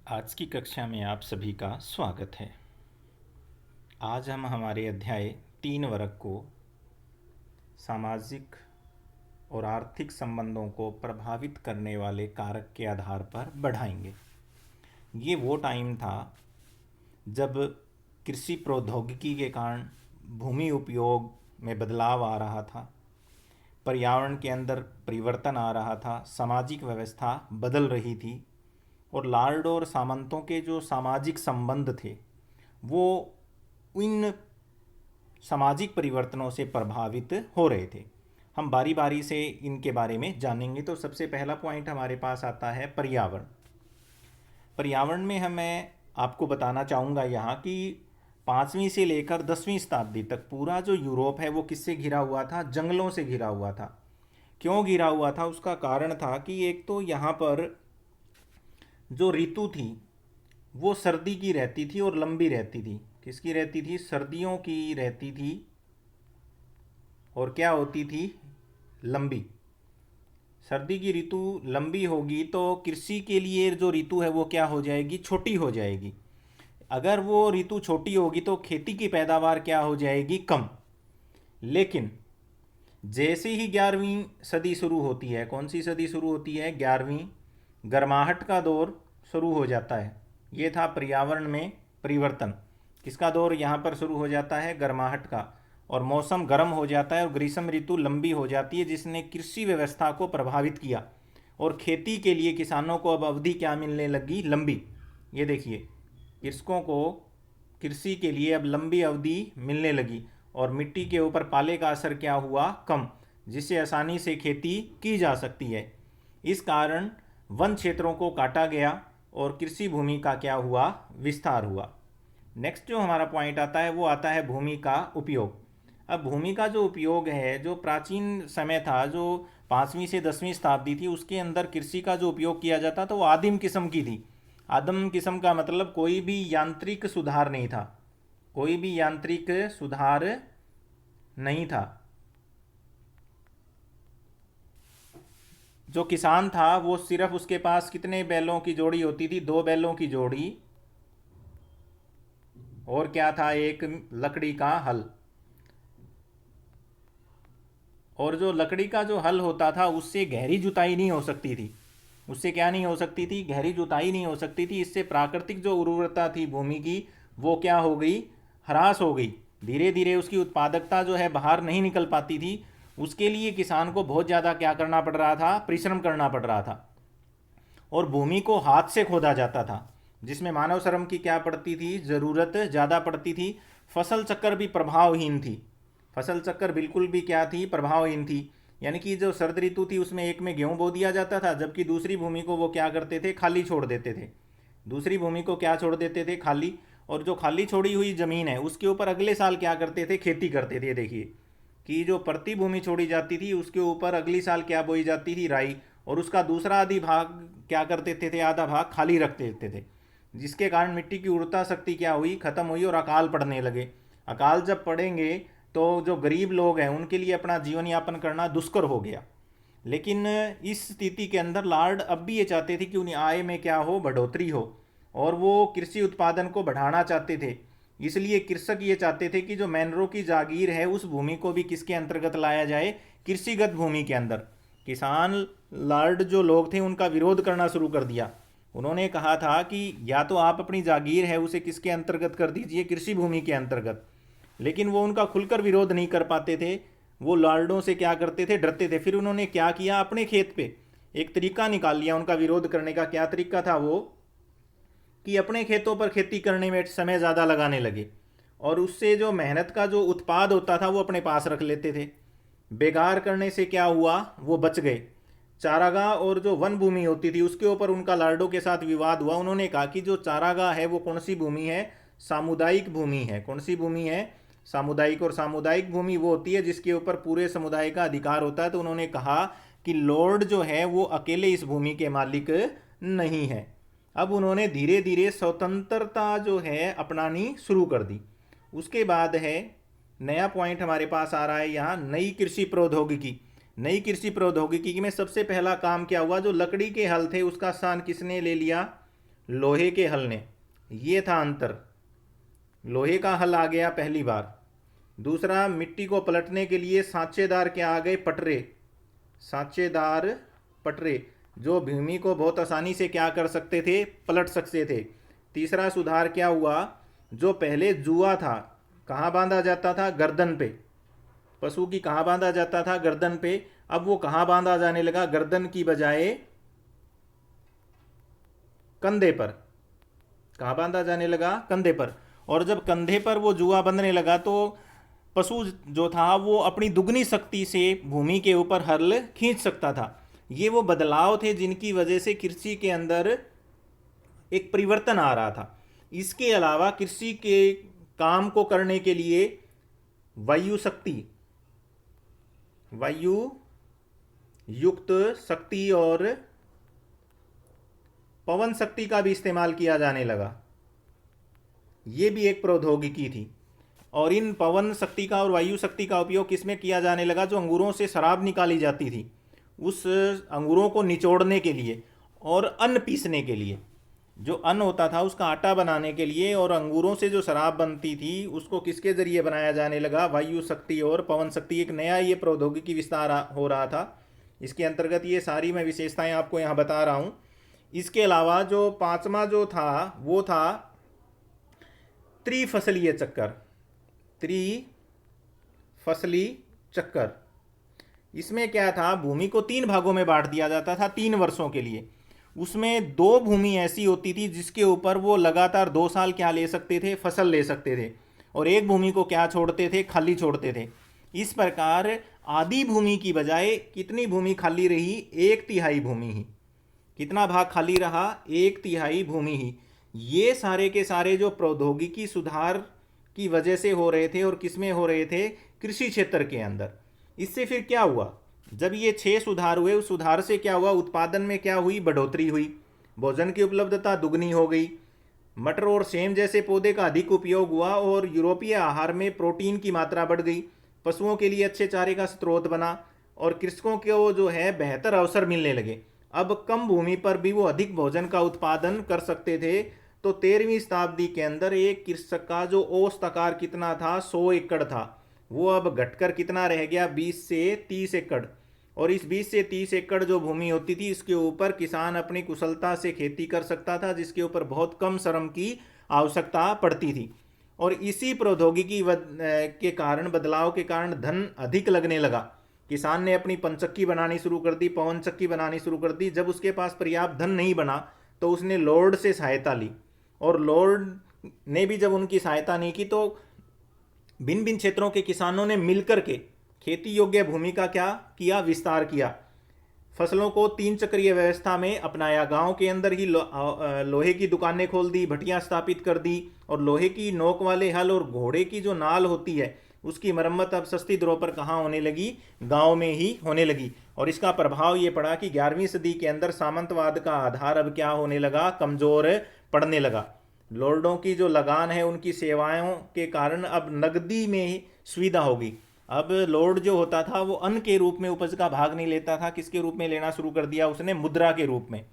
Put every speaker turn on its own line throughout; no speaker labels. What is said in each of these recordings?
आज की कक्षा में आप सभी का स्वागत है। आज हम हमारे अध्याय 3 वर्ग को सामाजिक और आर्थिक संबंधों को प्रभावित करने वाले कारक के आधार पर बढ़ाएंगे। ये वो टाइम था जब कृषि प्रौद्योगिकी के कारण भूमि उपयोग में बदलाव आ रहा था, पर्यावरण के अंदर परिवर्तन आ रहा था, सामाजिक व्यवस्था बदल रही थी और लॉर्ड और सामंतों के जो सामाजिक संबंध थे वो इन सामाजिक परिवर्तनों से प्रभावित हो रहे थे। हम बारी बारी से इनके बारे में जानेंगे। तो सबसे पहला पॉइंट हमारे पास आता है पर्यावरण। पर्यावरण में मैं आपको बताना चाहूँगा यहाँ कि 5वीं से लेकर 10वीं शताब्दी तक पूरा जो यूरोप है वो किससे घिरा हुआ था? जंगलों से घिरा हुआ था। क्यों घिरा हुआ था? उसका कारण था कि एक तो यहाँ पर जो ऋतु थी वो सर्दी की रहती थी और लंबी रहती थी। किसकी रहती थी? सर्दियों की रहती थी और क्या होती थी? लंबी। सर्दी की ऋतु लंबी होगी तो कृषि के लिए जो ऋतु है वो क्या हो जाएगी? छोटी हो जाएगी। अगर वो ऋतु छोटी होगी तो खेती की पैदावार क्या हो जाएगी? कम। लेकिन जैसे ही 11वीं सदी शुरू होती है, कौन सी सदी शुरू होती है? 11वीं। गर्माहट का दौर शुरू हो जाता है। ये था पर्यावरण में परिवर्तन। किसका दौर यहाँ पर शुरू हो जाता है? गर्माहट का। और मौसम गर्म हो जाता है और ग्रीष्म ऋतु लंबी हो जाती है, जिसने कृषि व्यवस्था को प्रभावित किया और खेती के लिए किसानों को अब अवधि क्या मिलने लगी? लंबी। ये देखिए, कृषकों को कृषि के लिए अब लंबी अवधि मिलने लगी और मिट्टी के ऊपर पाले का असर क्या हुआ? कम, जिससे आसानी से खेती की जा सकती है। इस कारण वन क्षेत्रों को काटा गया और कृषि भूमि का क्या हुआ? विस्तार हुआ। नेक्स्ट जो हमारा पॉइंट आता है वो आता है भूमि का उपयोग। अब भूमि का जो उपयोग है, जो प्राचीन समय था, जो 5वीं से 10वीं शताब्दी थी, उसके अंदर कृषि का जो उपयोग किया जाता था वो आदिम किस्म की थी। आदिम किस्म का मतलब कोई भी यांत्रिक सुधार नहीं था। कोई भी यांत्रिक सुधार नहीं था। जो किसान था वो सिर्फ उसके पास कितने बैलों की जोड़ी होती थी? 2 बैलों की जोड़ी। और क्या था? एक लकड़ी का हल। और जो लकड़ी का जो हल होता था उससे गहरी जुताई नहीं हो सकती थी। उससे क्या नहीं हो सकती थी? गहरी जुताई नहीं हो सकती थी। इससे प्राकृतिक जो उर्वरता थी भूमि की वो क्या हो गई? ह्रास हो गई। धीरे धीरे उसकी उत्पादकता जो है बाहर नहीं निकल पाती थी। उसके लिए किसान को बहुत ज़्यादा क्या करना पड़ रहा था? परिश्रम करना पड़ रहा था। और भूमि को हाथ से खोदा जाता था, जिसमें मानव श्रम की क्या पड़ती थी? ज़रूरत ज़्यादा पड़ती थी। फसल चक्कर भी प्रभावहीन थी। फसल चक्कर बिल्कुल भी क्या थी? प्रभावहीन थी। यानी कि जो सर्द ऋतु थी उसमें एक में गेहूं बो दिया जाता था, जबकि दूसरी भूमि को वो क्या करते थे? खाली छोड़ देते थे। दूसरी भूमि को क्या छोड़ देते थे? खाली। और जो खाली छोड़ी हुई ज़मीन है उसके ऊपर अगले साल क्या करते थे? खेती करते थे। देखिए कि जो प्रति भूमि छोड़ी जाती थी उसके ऊपर अगली साल क्या बोई जाती थी? राई। और उसका दूसरा आधी भाग क्या कर देते थे? आधा भाग खाली रख देते थे, जिसके कारण मिट्टी की उर्वरता शक्ति क्या हुई? खत्म हुई और अकाल पड़ने लगे। अकाल जब पड़ेंगे तो जो गरीब लोग हैं उनके लिए अपना जीवन यापन करना दुष्कर हो गया। लेकिन इस स्थिति के अंदर लॉर्ड अब भी ये चाहते थे कि उन्हें आय में क्या हो? बढ़ोतरी हो। और वो कृषि उत्पादन को बढ़ाना चाहते थे। इसलिए कृषक ये चाहते थे कि जो मैनरों की जागीर है उस भूमि को भी किसके अंतर्गत लाया जाए? कृषिगत भूमि के अंदर। किसान लॉर्ड जो लोग थे उनका विरोध करना शुरू कर दिया। उन्होंने कहा था कि या तो आप अपनी जागीर है उसे किसके अंतर्गत कर दीजिए? कृषि भूमि के अंतर्गत। लेकिन वो उनका खुलकर विरोध नहीं कर पाते थे। वो लॉर्डों से क्या करते थे? डरते थे। फिर उन्होंने क्या किया? अपने खेत पे एक तरीका निकाल लिया उनका विरोध करने का। क्या तरीका था वो? कि अपने खेतों पर खेती करने में समय ज़्यादा लगाने लगे और उससे जो मेहनत का जो उत्पाद होता था वो अपने पास रख लेते थे। बेगार करने से क्या हुआ? वो बच गए। चारागाह और जो वन भूमि होती थी उसके ऊपर उनका लार्डो के साथ विवाद हुआ। उन्होंने कहा कि जो चारागाह है वो कौन सी भूमि है? सामुदायिक भूमि है। कौन सी भूमि है? सामुदायिक। और सामुदायिक भूमि वो होती है जिसके ऊपर पूरे समुदाय का अधिकार होता है। तो उन्होंने कहा कि लॉर्ड जो है वो अकेले इस भूमि के मालिक नहीं है। अब उन्होंने धीरे धीरे स्वतंत्रता जो है अपनानी शुरू कर दी। उसके बाद है नया पॉइंट हमारे पास आ रहा है यहाँ, नई कृषि प्रौद्योगिकी। नई कृषि प्रौद्योगिकी में सबसे पहला काम क्या हुआ? जो लकड़ी के हल थे उसका स्थान किसने ले लिया? लोहे के हल ने। ये था अंतर। लोहे का हल आ गया पहली बार। दूसरा, मिट्टी को पलटने के लिए सांचेदार क्या आ गए? पटरे। सांचेदार पटरे जो भूमि को बहुत आसानी से क्या कर सकते थे? पलट सकते थे। तीसरा सुधार क्या हुआ? जो पहले जुआ था, कहाँ बांधा जाता था? गर्दन पे। पशु की कहाँ बांधा जाता था? गर्दन पे। अब वो कहाँ बांधा जाने लगा? गर्दन की बजाय कंधे पर। कहाँ बांधा जाने लगा? कंधे पर। और जब कंधे पर वो जुआ बंधने लगा तो पशु जो था वो अपनी दुगनी शक्ति से भूमि के ऊपर हल खींच सकता था। ये वो बदलाव थे जिनकी वजह से कृषि के अंदर एक परिवर्तन आ रहा था। इसके अलावा कृषि के काम को करने के लिए वायु शक्ति, वायु युक्त शक्ति और पवन शक्ति का भी इस्तेमाल किया जाने लगा। ये भी एक प्रौद्योगिकी थी। और इन पवन शक्ति का और वायु शक्ति का उपयोग किसमें किया जाने लगा? जो अंगूरों से शराब निकाली जाती थी, उस अंगूरों को निचोड़ने के लिए और अन्न पीसने के लिए। जो अन्न होता था उसका आटा बनाने के लिए, और अंगूरों से जो शराब बनती थी उसको किसके जरिए बनाया जाने लगा? वायु शक्ति और पवन शक्ति। एक नया ये प्रौद्योगिकी विस्तार हो रहा था। इसके अंतर्गत ये सारी मैं विशेषताएं आपको यहाँ बता रहा हूँ। इसके अलावा जो पांचवा जो था वो था त्रिफसलीय चक्कर। त्रिफसली चक्कर। इसमें क्या था? भूमि को 3 भागों में बांट दिया जाता था 3 वर्षों के लिए। उसमें 2 भूमि ऐसी होती थी जिसके ऊपर वो लगातार 2 साल क्या ले सकते थे? फसल ले सकते थे। और एक भूमि को क्या छोड़ते थे? खाली छोड़ते थे। इस प्रकार आधी भूमि की बजाय कितनी भूमि खाली रही? 1/3 भूमि ही। कितना भाग खाली रहा? 1/3 भूमि ही। ये सारे के सारे जो प्रौद्योगिकी सुधार की वजह से हो रहे थे, और किसमें हो रहे थे? कृषि क्षेत्र के अंदर। इससे फिर क्या हुआ? जब ये 6 सुधार हुए, उस सुधार से क्या हुआ? उत्पादन में क्या हुई? बढ़ोतरी हुई। भोजन की उपलब्धता दुगनी हो गई। मटर और सेम जैसे पौधे का अधिक उपयोग हुआ और यूरोपीय आहार में प्रोटीन की मात्रा बढ़ गई। पशुओं के लिए अच्छे चारे का स्रोत बना और कृषकों को जो है बेहतर अवसर मिलने लगे। अब कम भूमि पर भी वो अधिक भोजन का उत्पादन कर सकते थे। तो 13वीं शताब्दी के अंदर एक कृषक का जो औसत आकार कितना था? 100 एकड़ था। वो अब घटकर कितना रह गया? 20 से 30 एकड़। और इस 20 से 30 एकड़ जो भूमि होती थी, इसके ऊपर किसान अपनी कुशलता से खेती कर सकता था, जिसके ऊपर बहुत कम श्रम की आवश्यकता पड़ती थी। और इसी प्रौद्योगिकी के कारण, बदलाव के कारण धन अधिक लगने लगा। किसान ने अपनी पनचक्की बनानी शुरू कर दी, पवन चक्की बनानी शुरू कर दी। जब उसके पास पर्याप्त धन नहीं बना तो उसने लॉर्ड से सहायता ली, और लॉर्ड ने भी जब उनकी सहायता नहीं की तो भिन्न भिन्न क्षेत्रों के किसानों ने मिलकर के खेती योग्य भूमि का क्या किया? विस्तार किया। फसलों को 3 चक्रीय व्यवस्था में अपनाया। गांव के अंदर ही लोहे की दुकानें खोल दी, भट्टियां स्थापित कर दी, और लोहे की नोक वाले हल और घोड़े की जो नाल होती है उसकी मरम्मत अब सस्ती दरों पर कहाँ होने लगी? गांव में ही होने लगी। और इसका प्रभाव ये पड़ा कि 11वीं सदी के अंदर सामंतवाद का आधार अब क्या होने लगा? कमजोर पड़ने लगा। लॉर्डों की जो लगान है उनकी सेवाओं के कारण अब नकदी में ही सुविधा होगी। अब लॉर्ड जो होता था वो अन्न के रूप में उपज का भाग नहीं लेता था। किसके रूप में लेना शुरू कर दिया उसने? मुद्रा के रूप में।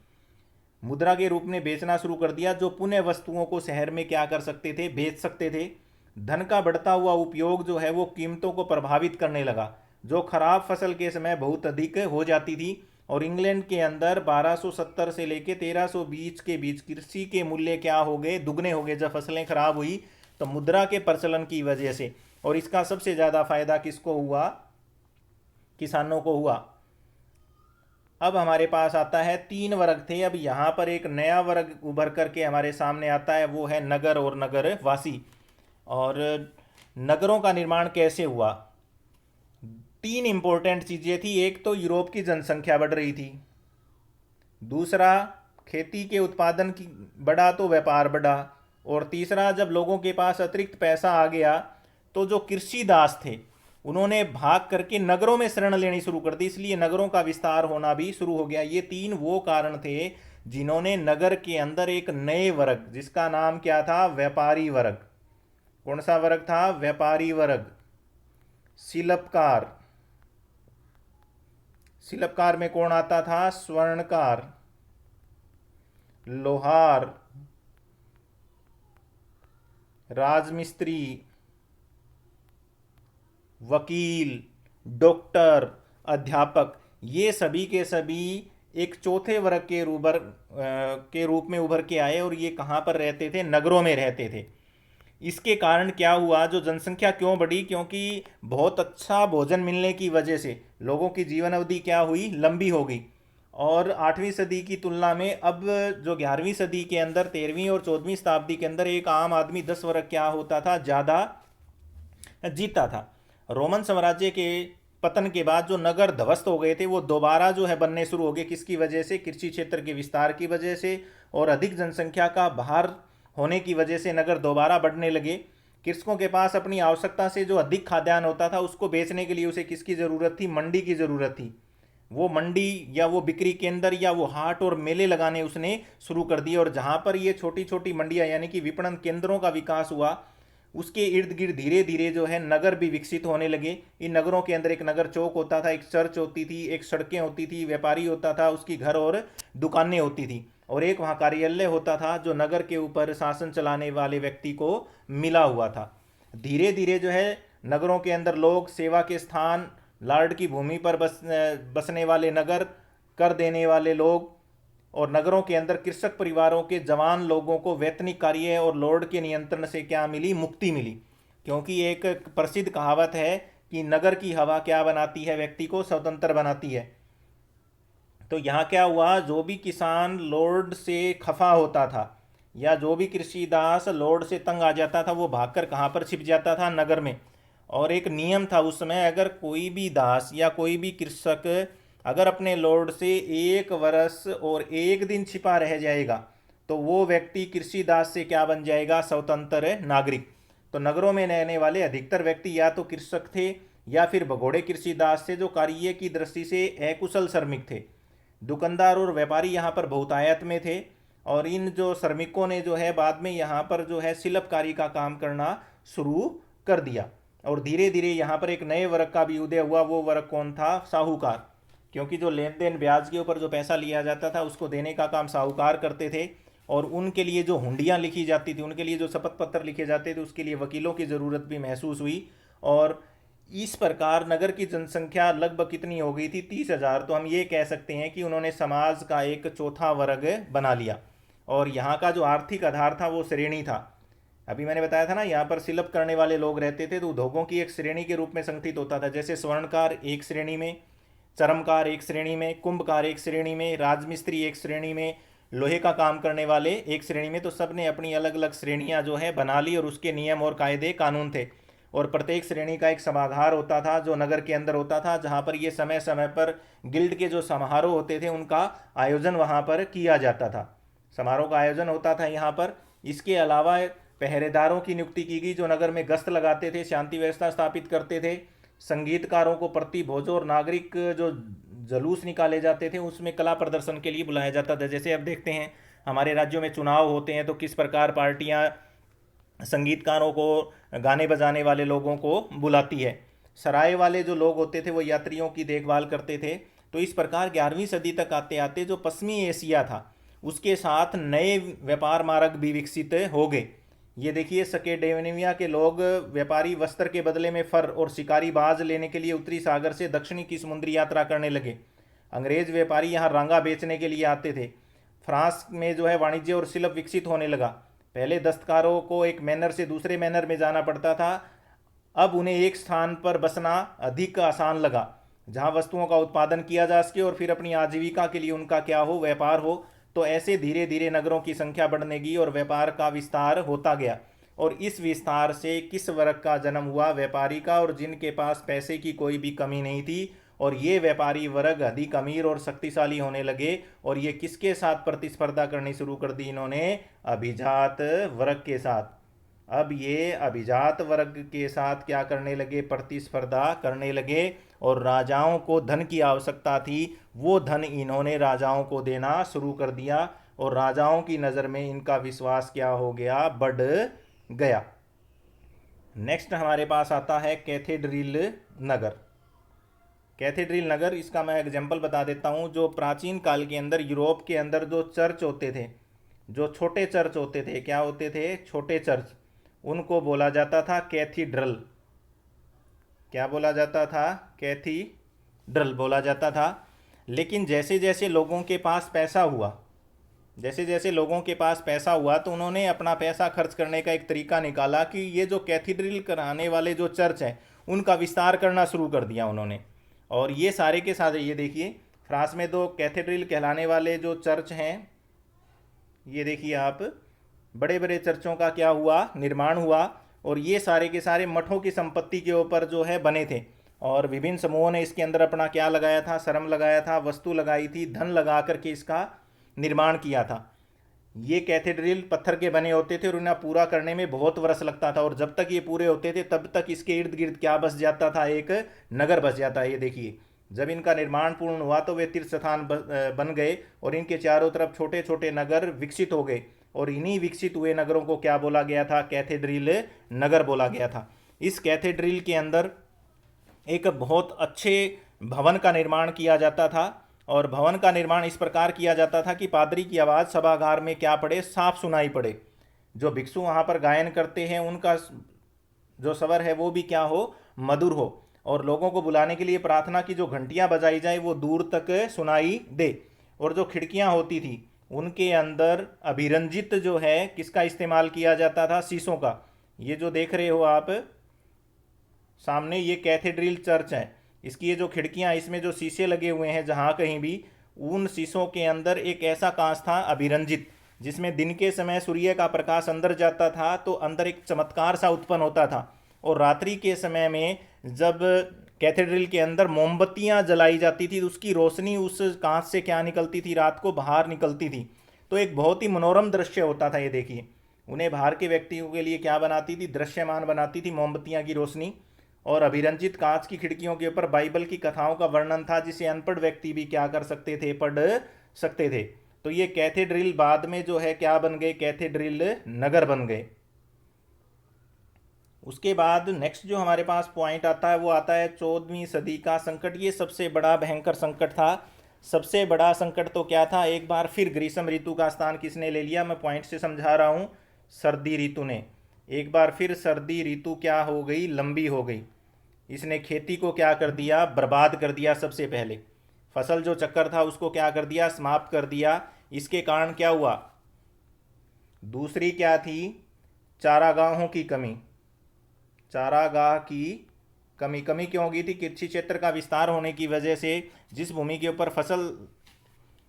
मुद्रा के रूप में बेचना शुरू कर दिया, जो पुनः वस्तुओं को शहर में क्या कर सकते थे? बेच सकते थे। धन का बढ़ता हुआ उपयोग जो है वो कीमतों को प्रभावित करने लगा, जो खराब फसल के समय बहुत अधिक हो जाती थी। और इंग्लैंड के अंदर 1270 से लेके 1320 के बीच कृषि के मूल्य क्या हो गए? दुगने हो गए। जब फसलें खराब हुई तो मुद्रा के प्रचलन की वजह से। और इसका सबसे ज़्यादा फायदा किसको हुआ? किसानों को हुआ। अब हमारे पास आता है 3 वर्ग थे। अब यहाँ पर एक नया वर्ग उभर करके हमारे सामने आता है, वो है नगर और नगरवासी। और नगरों का निर्माण कैसे हुआ? 3 इंपॉर्टेंट चीज़ें थी। एक तो यूरोप की जनसंख्या बढ़ रही थी। दूसरा, खेती के उत्पादन की बढ़ा तो व्यापार बढ़ा। और तीसरा, जब लोगों के पास अतिरिक्त पैसा आ गया तो जो कृषि दास थे उन्होंने भाग करके नगरों में शरण लेनी शुरू कर दी, इसलिए नगरों का विस्तार होना भी शुरू हो गया। ये 3 वो कारण थे जिन्होंने नगर के अंदर एक नए वर्ग, जिसका नाम क्या था? व्यापारी वर्ग। कौन सा वर्ग था? व्यापारी वर्ग। शिल्पकार। शिल्पकार में कौन आता था? स्वर्णकार। लोहार, राजमिस्त्री, वकील, डॉक्टर, अध्यापक, ये सभी के सभी एक चौथे वर्ग के रूप में उभर के आए। और ये कहाँ पर रहते थे? नगरों में रहते थे। इसके कारण क्या हुआ, जो जनसंख्या क्यों बढ़ी? क्योंकि बहुत अच्छा भोजन मिलने की वजह से लोगों की जीवन अवधि क्या हुई? लंबी हो गई। और 8वीं सदी की तुलना में अब जो 11वीं सदी के अंदर, 13वीं और 14वीं शताब्दी के अंदर एक आम आदमी 10 वर्ग क्या होता था? ज़्यादा जीता था। रोमन साम्राज्य के पतन के बाद जो नगर ध्वस्त हो गए थे वो दोबारा जो है बनने शुरू हो गए। किसकी वजह से? कृषि क्षेत्र के विस्तार की वजह से और अधिक जनसंख्या का बाहर होने की वजह से नगर दोबारा बढ़ने लगे। कृषकों के पास अपनी आवश्यकता से जो अधिक खाद्यान्न होता था उसको बेचने के लिए उसे किसकी ज़रूरत थी? मंडी की ज़रूरत थी। वो मंडी या वो बिक्री केंद्र या वो हाट और मेले लगाने उसने शुरू कर दिए। और जहाँ पर ये छोटी छोटी मंडियाँ यानी कि विपणन केंद्रों का विकास हुआ, उसके इर्द गिर्द धीरे धीरे जो है नगर भी विकसित होने लगे। इन नगरों के अंदर एक नगर चौक होता था, एक चर्च होती थी, एक सड़कें होती थी, व्यापारी होता था, उसकी घर और दुकानें होती थी, और एक वहाँ कार्यालय होता था जो नगर के ऊपर शासन चलाने वाले व्यक्ति को मिला हुआ था। धीरे धीरे जो है नगरों के अंदर लोग, सेवा के स्थान, लॉर्ड की भूमि पर बसने वाले नगर, कर देने वाले लोग, और नगरों के अंदर कृषक परिवारों के जवान लोगों को वैतनिक कार्य और लॉर्ड के नियंत्रण से क्या मिली? मुक्ति मिली। क्योंकि एक प्रसिद्ध कहावत है कि नगर की हवा क्या बनाती है? व्यक्ति को स्वतंत्र बनाती है। तो यहाँ क्या हुआ, जो भी किसान लॉर्ड से खफा होता था या जो भी कृषिदास लॉर्ड से तंग आ जाता था वो भागकर कहाँ पर छिप जाता था? नगर में। और एक नियम था उस समय, अगर कोई भी दास या कोई भी कृषक अगर अपने लॉर्ड से 1 वर्ष और 1 दिन छिपा रह जाएगा तो वो व्यक्ति कृषि दास से क्या बन जाएगा? स्वतंत्र नागरिक। तो नगरों में रहने वाले अधिकतर व्यक्ति या तो कृषक थे या फिर भगोड़े कृषि दास थे जो कार्य की दृष्टि से अकुशल श्रमिक थे। दुकानदार और व्यापारी यहाँ पर बहुतायत में थे। और इन जो श्रमिकों ने जो है बाद में यहाँ पर जो है शिल्पकारी का काम करना शुरू कर दिया। और धीरे धीरे यहाँ पर एक नए वर्ग का भी उदय हुआ। वो वर्ग कौन था? साहूकार। क्योंकि जो लेन देन ब्याज के ऊपर जो पैसा लिया जाता था उसको देने का काम साहूकार करते थे। और उनके लिए जो हुंडियाँ लिखी जाती थी, उनके लिए जो शपथ पत्र लिखे जाते थे, उसके लिए वकीलों की ज़रूरत भी महसूस हुई। और इस प्रकार नगर की जनसंख्या लगभग कितनी हो गई थी? 30,000। तो हम ये कह सकते हैं कि उन्होंने समाज का एक चौथा वर्ग बना लिया। और यहाँ का जो आर्थिक आधार था वो श्रेणी था। अभी मैंने बताया था ना, यहाँ पर शिल्प करने वाले लोग रहते थे तो उद्योगों की एक श्रेणी के रूप में संगठित होता था। जैसे स्वर्णकार एक श्रेणी में, चरमकार एक श्रेणी में, कुंभकार एक श्रेणी में, राजमिस्त्री एक श्रेणी में, लोहे का काम करने वाले एक श्रेणी में। तो सब ने अपनी अलग अलग श्रेणियाँ जो है बना ली और उसके नियम और कायदे कानून थे। और प्रत्येक श्रेणी का एक सभागार होता था जो नगर के अंदर होता था, जहाँ पर ये समय समय पर गिल्ड के जो समारोह होते थे उनका आयोजन वहाँ पर किया जाता था। समारोह का आयोजन होता था यहाँ पर। इसके अलावा पहरेदारों की नियुक्ति की गई जो नगर में गश्त लगाते थे, शांति व्यवस्था स्थापित करते थे। संगीतकारों को प्रति भोज और नागरिक जो जलूस निकाले जाते थे उसमें कला प्रदर्शन के लिए बुलाया जाता था। जैसे अब देखते हैं हमारे राज्यों में चुनाव होते हैं तो किस प्रकार पार्टियां संगीतकारों को, गाने बजाने वाले लोगों को बुलाती है। सराय वाले जो लोग होते थे वो यात्रियों की देखभाल करते थे। तो इस प्रकार 11वीं सदी तक आते आते जो पश्चिमी एशिया था उसके साथ नए व्यापार मार्ग भी विकसित हो गए। ये देखिए, स्कैंडिनेविया के लोग व्यापारी वस्त्र के बदले में फर और शिकारी बाज लेने के लिए उत्तरी सागर से दक्षिणी की समुद्री यात्रा करने लगे। अंग्रेज व्यापारी यहाँ रांगा बेचने के लिए आते थे। फ्रांस में जो है वाणिज्य और शिल्प विकसित होने लगा। पहले दस्तकारों को एक मैनर से दूसरे मैनर में जाना पड़ता था, अब उन्हें एक स्थान पर बसना अधिक आसान लगा जहाँ वस्तुओं का उत्पादन किया जा सके और फिर अपनी आजीविका के लिए उनका क्या हो? व्यापार हो। तो ऐसे धीरे धीरे नगरों की संख्या बढ़ने लगी और व्यापार का विस्तार होता गया। और इस विस्तार से किस वर्ग का जन्म हुआ? व्यापारी का। और जिनके पास पैसे की कोई भी कमी नहीं थी और ये व्यापारी वर्ग अधिक अमीर और शक्तिशाली होने लगे। और ये किसके साथ प्रतिस्पर्धा करनी शुरू कर दी इन्होंने? अभिजात वर्ग के साथ। अब ये अभिजात वर्ग के साथ क्या करने लगे? प्रतिस्पर्धा करने लगे। और राजाओं को धन की आवश्यकता थी, वो धन इन्होंने राजाओं को देना शुरू कर दिया। और राजाओं की नज़र में इनका विश्वास क्या हो गया? बढ़ गया। नेक्स्ट हमारे पास आता है कैथेड्रल नगर। कैथेड्रल नगर, इसका मैं एग्जांपल बता देता हूँ। जो प्राचीन काल के अंदर यूरोप के अंदर जो चर्च होते थे, जो छोटे चर्च होते थे, क्या होते थे, छोटे चर्च, उनको बोला जाता था कैथीड्रल। क्या बोला जाता था, कैथीड्रल बोला जाता था। लेकिन जैसे जैसे लोगों के पास पैसा हुआ, जैसे जैसे लोगों के पास पैसा हुआ, तो उन्होंने अपना पैसा खर्च करने का एक तरीका निकाला कि ये जो कैथीड्रल कराने वाले जो चर्च हैं उनका विस्तार करना शुरू कर दिया उन्होंने। और ये सारे के सारे, ये देखिए फ्रांस में दो कैथेड्रल कहलाने वाले जो चर्च हैं, ये देखिए आप, बड़े बड़े चर्चों का क्या हुआ, निर्माण हुआ। और ये सारे के सारे मठों की संपत्ति के ऊपर जो है बने थे। और विभिन्न समूहों ने इसके अंदर अपना क्या लगाया था, श्रम लगाया था, वस्तु लगाई थी, धन लगा करके इसका निर्माण किया था। ये कैथेड्रल पत्थर के बने होते थे और उन्हें पूरा करने में बहुत वर्ष लगता था। और जब तक ये पूरे होते थे तब तक इसके इर्द गिर्द क्या बस जाता था, एक नगर बस जाता है। ये देखिए जब इनका निर्माण पूर्ण हुआ तो वे तीर्थ स्थान बन गए और इनके चारों तरफ छोटे छोटे नगर विकसित हो गए। और इन्हीं विकसित हुए नगरों को क्या बोला गया था, कैथेड्रल नगर बोला गया था। इस कैथेड्रल के अंदर एक बहुत अच्छे भवन का निर्माण किया जाता था। और भवन का निर्माण इस प्रकार किया जाता था कि पादरी की आवाज़ सभागार में क्या पड़े, साफ सुनाई पड़े। जो भिक्षु वहाँ पर गायन करते हैं उनका जो स्वर है वो भी क्या हो, मधुर हो। और लोगों को बुलाने के लिए प्रार्थना की जो घंटियाँ बजाई जाए वो दूर तक सुनाई दे। और जो खिड़कियाँ होती थी उनके अंदर अभिरंजित जो है किसका इस्तेमाल किया जाता था, शीशों का। ये जो देख रहे हो आप सामने, ये कैथेड्रल चर्च है। इसकी ये जो खिड़कियां, इसमें जो शीशे लगे हुए हैं जहां कहीं भी, उन शीशों के अंदर एक ऐसा कांच था अभिरंजित, जिसमें दिन के समय सूर्य का प्रकाश अंदर जाता था तो अंदर एक चमत्कार सा उत्पन्न होता था। और रात्रि के समय में जब कैथेड्रल के अंदर मोमबत्तियां जलाई जाती थी तो उसकी रोशनी उस कांच से क्या निकलती थी, रात को बाहर निकलती थी। तो एक बहुत ही मनोरम दृश्य होता था। ये देखिए उन्हें बाहर के व्यक्तियों के लिए क्या बनाती थी, दृश्यमान बनाती थी मोमबत्तियां की रोशनी। और अभिरंजित कांच की खिड़कियों के ऊपर बाइबल की कथाओं का वर्णन था, जिसे अनपढ़ व्यक्ति भी क्या कर सकते थे, पढ़ सकते थे। तो ये कैथेड्रल बाद में जो है क्या बन गए, कैथेड्रल नगर बन गए। उसके बाद नेक्स्ट जो हमारे पास पॉइंट आता है वो आता है 14वीं सदी का संकट। ये सबसे बड़ा भयंकर संकट था। सबसे बड़ा संकट तो क्या था, एक बार फिर ग्रीष्म ऋतु का स्थान किसने ले लिया, मैं पॉइंट से समझा रहा हूँ, सर्दी ऋतु ने। एक बार फिर सर्दी ऋतु क्या हो गई, लंबी हो गई। इसने खेती को क्या कर दिया, बर्बाद कर दिया। सबसे पहले फसल जो चक्कर था उसको क्या कर दिया, समाप्त कर दिया। इसके कारण क्या हुआ, दूसरी क्या थी, चारागाहों की कमी। चारागाह की कमी, कमी क्यों होगी थी, कृषि क्षेत्र का विस्तार होने की वजह से जिस भूमि के ऊपर फसल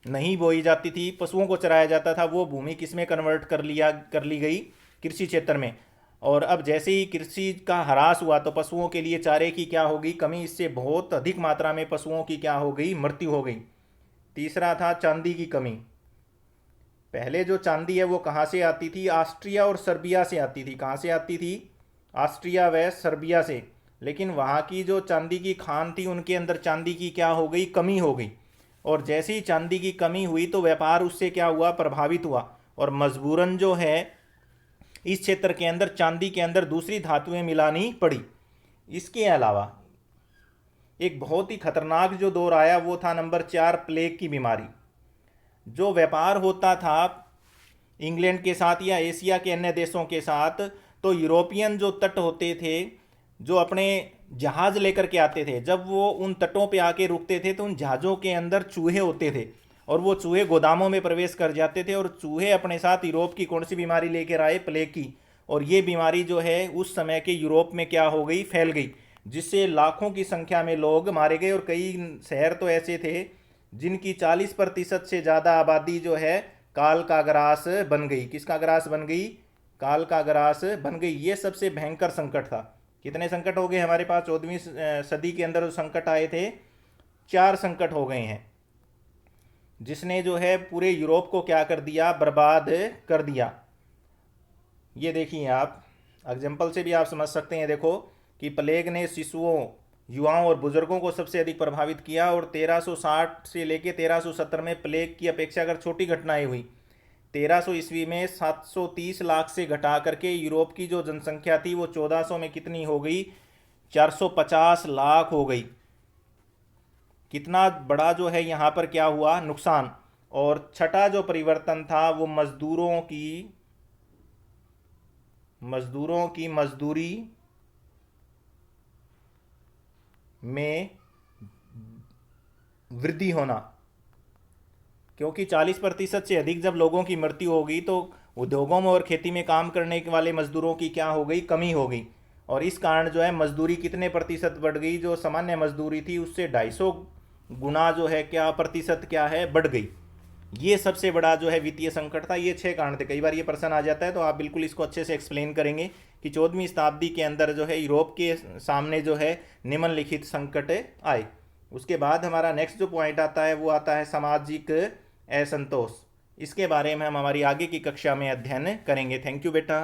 नहीं बोई जाती थी, पशुओं को चराया जाता था, वो भूमि किस में कन्वर्ट कर ली गई, कृषि क्षेत्र में। और अब जैसे ही कृषि का ह्रास हुआ तो पशुओं के लिए चारे की क्या होगी, कमी। इससे बहुत अधिक मात्रा में पशुओं की क्या हो गई, मृत्यु हो गई। तीसरा था चांदी की कमी। पहले जो चांदी है वो कहाँ से आती थी, ऑस्ट्रिया और सर्बिया से आती थी। कहाँ से आती थी, ऑस्ट्रिया व सर्बिया से। लेकिन वहाँ की जो चांदी की खान थी उनके अंदर चांदी की क्या हो गई, कमी हो गई। और जैसे ही चांदी की कमी हुई तो व्यापार उससे क्या हुआ, प्रभावित हुआ। और मजबूरन जो है इस क्षेत्र के अंदर चांदी के अंदर दूसरी धातुएं मिलानी पड़ी। इसके अलावा एक बहुत ही खतरनाक जो दौर आया वो था नंबर 4, प्लेग की बीमारी। जो व्यापार होता था इंग्लैंड के साथ या एशिया के अन्य देशों के साथ, तो यूरोपियन जो तट होते थे, जो अपने जहाज लेकर के आते थे, जब वो उन तटों पे आके रुकते थे तो उन जहाज़ों के अंदर चूहे होते थे। और वो चूहे गोदामों में प्रवेश कर जाते थे। और चूहे अपने साथ यूरोप की कौन सी बीमारी लेकर आए, प्लेग की। और ये बीमारी जो है उस समय के यूरोप में क्या हो गई, फैल गई, जिससे लाखों की संख्या में लोग मारे गए। और कई शहर तो ऐसे थे जिनकी 40% से ज़्यादा आबादी जो है काल का ग्रास बन गई। किसका ग्रास बन गई, काल का ग्रास बन गई। ये सबसे भयंकर संकट था। कितने संकट हो गए हमारे पास 14वीं सदी के अंदर जो संकट आए थे, 4 संकट हो गए हैं, जिसने जो है पूरे यूरोप को क्या कर दिया, बर्बाद कर दिया। ये देखिए आप एग्जाम्पल से भी आप समझ सकते हैं। देखो कि प्लेग ने शिशुओं, युवाओं और बुजुर्गों को सबसे अधिक प्रभावित किया। और 1360 से लेकर 1370 में प्लेग की अपेक्षा अगर छोटी घटनाएं हुई, 1300 ईस्वी में 730 लाख से घटा करके यूरोप की जो जनसंख्या थी वो 1400 में कितनी हो गई, 450 लाख हो गई। कितना बड़ा जो है यहाँ पर क्या हुआ, नुकसान। और छठा जो परिवर्तन था वो मजदूरों की मजदूरी में वृद्धि होना, क्योंकि 40% से अधिक जब लोगों की मृत्यु होगी तो उद्योगों में और खेती में काम करने वाले मजदूरों की क्या हो गई, कमी हो गई। और इस कारण जो है मजदूरी कितने प्रतिशत बढ़ गई, जो सामान्य मजदूरी थी उससे 250 गुना जो है क्या प्रतिशत क्या है बढ़ गई। ये सबसे बड़ा जो है वित्तीय संकट था। ये 6 कारण थे। कई बार ये प्रश्न आ जाता है तो आप बिल्कुल इसको अच्छे से एक्सप्लेन करेंगे कि 14वीं शताब्दी के अंदर जो है यूरोप के सामने जो है निम्नलिखित संकट आए। उसके बाद हमारा नेक्स्ट जो पॉइंट आता है वो आता है सामाजिक असंतोष। इसके बारे में हम हमारी आगे की कक्षा में अध्ययन करेंगे। थैंक यू बेटा।